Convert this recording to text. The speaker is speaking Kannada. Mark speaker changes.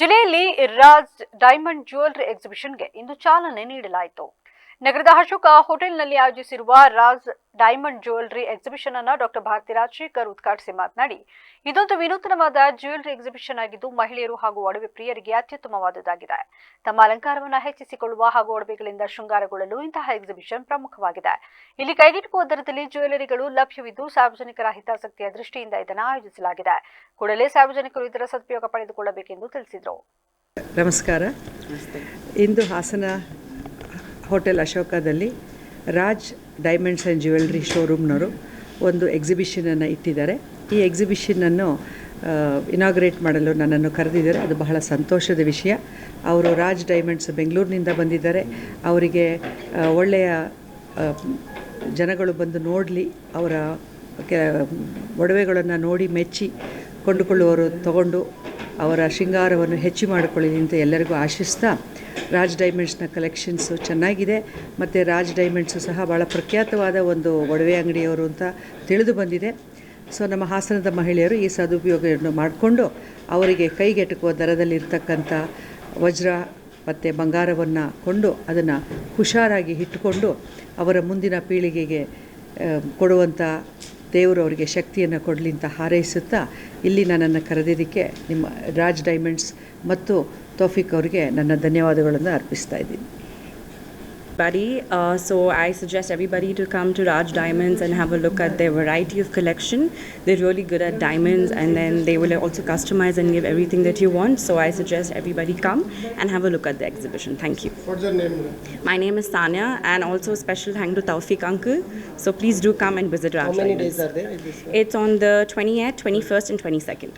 Speaker 1: ಜಿಲ್ಲೆಯಲ್ಲಿ ರಾಜ್ ಡೈಮಂಡ್ ಜ್ಯುವೆಲರಿ ಎಕ್ಸಿಬಿಷನ್ಗೆ ಇಂದು ಚಾಲನೆ ನೀಡಲಾಯಿತು. ನಗರದ ಅಶೋಕ ಹೋಟೆಲ್ನಲ್ಲಿ ಆಯೋಜಿಸಿರುವ ರಾಜ್ ಡೈಮಂಡ್ ಜ್ಯುವೆಲರಿ ಎಕ್ಸಿಬಿಷನ್ ಅನ್ನು ಡಾಕ್ಟರ್ ಭಾರತಿ ರಾಜಶೇಖರ್ ಉದ್ಘಾಟಿಸಿ ಮಾತನಾಡಿ, ಇದೊಂದು ವಿನೂತನವಾದ ಜ್ಯುವೆಲರಿ ಎಕ್ಸಿಬಿಷನ್ ಆಗಿದ್ದು ಮಹಿಳೆಯರು ಹಾಗೂ ಒಡವೆ ಪ್ರಿಯರಿಗೆ ಅತ್ಯುತ್ತಮವಾದುದಾಗಿದೆ. ತಮ್ಮ ಅಲಂಕಾರವನ್ನು ಹೆಚ್ಚಿಸಿಕೊಳ್ಳುವ ಹಾಗೂ ಒಡವೆಗಳಿಂದ ಶೃಂಗಾರಗೊಳ್ಳಲು ಇಂತಹ ಎಕ್ಸಿಬಿಷನ್ ಪ್ರಮುಖವಾಗಿದೆ. ಇಲ್ಲಿ ಕೈಗೆಟುಕುವ ದರದಲ್ಲಿ ಜ್ಯುವೆಲರಿಗಳು ಲಭ್ಯವಿದ್ದು ಸಾರ್ವಜನಿಕರ ಹಿತಾಸಕ್ತಿಯ ದೃಷ್ಟಿಯಿಂದ ಇದನ್ನು ಆಯೋಜಿಸಲಾಗಿದೆ. ಕೂಡಲೇ ಸಾರ್ವಜನಿಕರು ಇದರ ಸದುಪಯೋಗ ಪಡೆದುಕೊಳ್ಳಬೇಕೆಂದು ತಿಳಿಸಿದರು.
Speaker 2: ನಮಸ್ಕಾರ. ಇಂದು ಹಾಸನ ಹೋಟೆಲ್ ಅಶೋಕದಲ್ಲಿ ರಾಜ್ ಡೈಮಂಡ್ಸ್ ಆ್ಯಂಡ್ ಜ್ಯುವೆಲ್ರಿ ಶೋರೂಮ್ನವರು ಒಂದು ಎಕ್ಸಿಬಿಷನನ್ನು ಇಟ್ಟಿದ್ದಾರೆ. ಈ ಎಕ್ಸಿಬಿಷನನ್ನು ಇನಾಗ್ರೇಟ್ ಮಾಡಲು ನನ್ನನ್ನು ಕರೆದಿದ್ದಾರೆ. ಅದು ಬಹಳ ಸಂತೋಷದ ವಿಷಯ. ಅವರು ರಾಜ್ ಡೈಮಂಡ್ಸ್ ಬೆಂಗಳೂರಿನಿಂದ ಬಂದಿದ್ದಾರೆ. ಅವರಿಗೆ ಒಳ್ಳೆಯ ಜನಗಳು ಬಂದು ನೋಡಲಿ, ಅವರ ಒಡವೆಗಳನ್ನು ನೋಡಿ ಮೆಚ್ಚಿ ಕೊಂಡುಕೊಳ್ಳುವವರು ತಗೊಂಡು ಅವರ ಶೃಂಗಾರವನ್ನು ಹೆಚ್ಚು ಮಾಡಿಕೊಳ್ಳಿ ಅಂತ ಎಲ್ಲರಿಗೂ ಆಶಿಸ್ತಾ, ರಾಜ್ ಡೈಮಂಡ್ಸ್ನ ಕಲೆಕ್ಷನ್ಸು ಚೆನ್ನಾಗಿದೆ ಮತ್ತು ರಾಜ್ ಡೈಮಂಡ್ಸು ಸಹ ಭಾಳ ಪ್ರಖ್ಯಾತವಾದ ಒಂದು ಒಡವೆ ಅಂಗಡಿಯವರು ಅಂತ ತಿಳಿದು ಬಂದಿದೆ. ಸೊ ನಮ್ಮ ಹಾಸನದ ಮಹಿಳೆಯರು ಈ ಸದುಪಯೋಗವನ್ನು ಮಾಡಿಕೊಂಡು ಅವರಿಗೆ ಕೈಗೆಟುಕುವ ದರದಲ್ಲಿರ್ತಕ್ಕಂಥ ವಜ್ರ ಮತ್ತು ಬಂಗಾರವನ್ನು ಕೊಂಡು ಅದನ್ನು ಹುಷಾರಾಗಿ ಇಟ್ಟುಕೊಂಡು ಅವರ ಮುಂದಿನ ಪೀಳಿಗೆಗೆ ಕೊಡುವಂಥ ದೇವರು ಅವರಿಗೆ ಶಕ್ತಿಯನ್ನು ಕೊಡಲಿ ಅಂತ ಹಾರೈಸುತ್ತಾ, ಇಲ್ಲಿ ನನ್ನನ್ನು ಕರೆದಿದ್ದಕ್ಕೆ ನಿಮ್ಮ ರಾಜ್ ಡೈಮಂಡ್ಸ್ ಮತ್ತು ತೌಫಿಕ್ ಅವರಿಗೆ ನನ್ನ ಧನ್ಯವಾದಗಳನ್ನು ಅರ್ಪಿಸ್ತಾ ಇದ್ದೀನಿ.
Speaker 3: So I suggest everybody to come to Raj Diamonds and have a look at their variety of collection. They're really good at diamonds, and then they will also customize and give everything that you want. So I suggest everybody come and have a look at the exhibition. Thank you.
Speaker 4: What's your name?
Speaker 3: My name is Tanya, and also special thank to Taufik uncle. So please do come and visit Raj
Speaker 4: How many
Speaker 3: Diamonds.
Speaker 4: days are there?
Speaker 3: It's on the 20th, 21st and 22nd.